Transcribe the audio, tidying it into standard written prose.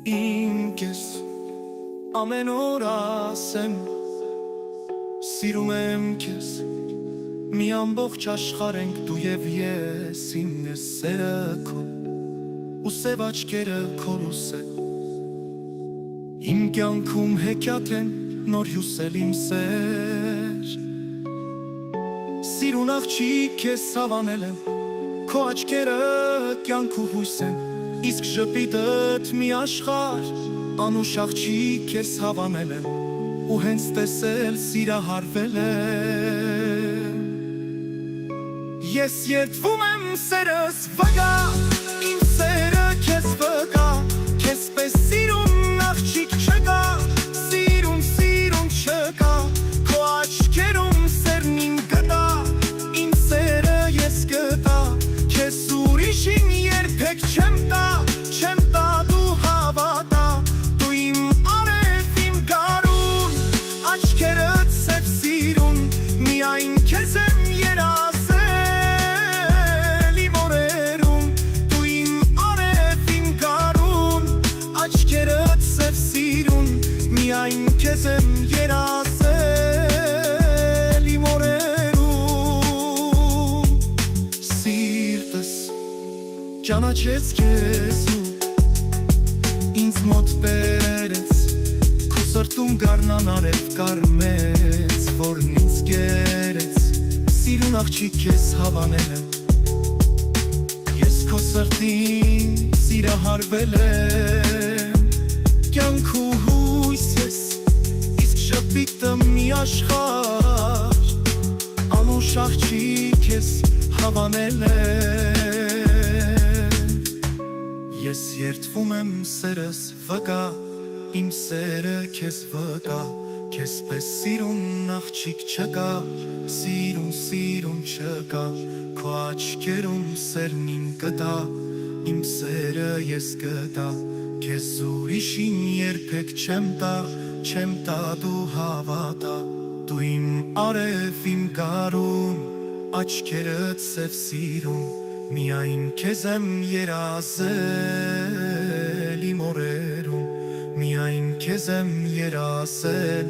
Իմ կես ամեն օր ասեմ, սիրում եմ քեզ, մի ամբողջ աշխարհ ենք դու և ես, իմն է սերը քո, ու սև աչքերը քո լույսը, իմ կյանքում հեքիաթ են նոր հյուսել իմ սեր, սիրուն աղջիկ ես հավանել եմ, քո աչքերը կյանքու հույս են, իսկ ժպիտդ մի աշխարհ, անուշ աղջիկ ես հավանել եմ, ու հենց տեսել սիրահարվել եմ, ես երդվում եմ սերս վկա, իմ սերը քեզ վկա, քեզ պես սիրուն աղջիկ չկա, սիրուն չկա, քո աչքերում սերն իմ գտա, իմ սերը ես գտա, քեզ ուրիշին երբեք չեմ տա, չեմ տա դու հավատա, դու իմ արև իմ գարուն, աչքերդ սև սիրուն, միայն քեզ եմ երազել իմ օրերում, դու իմ արև իմ գարուն, աչքերդ սև սիրուն, միայն քեզ եմ երազել իմ օրերում, սիրտս ճանաչեց քեզ ու ինձ մոտ բերեց, քո սրտում գարնան արև կարմեց, որն ինձ գերեց, սիրուն աղջիկ ես հավանել եմ, ես քո սրտին սիրահարվել եմ, կյանքու հույս ես, իսկ ժպիտը մի աշխարհ, անուշ աղջիկ ես հավանել եմ, ես երդվում եմ սերս վկա, իմ սերը քեզ վկա, քեզ պես սիրուն աղջիկ չկա, սիրուն չկա, քո աչքերում սերն իմ գտա, իմ սերը ես գտա, քեզ ուրիշին երբեք չեմ տա դու հավատա, դու իմ արև իմ գարուն, աչքերդ սև սիրուն, միայն քեզ եմ երազել իմ օրերում, միայն քեզ եմ երազել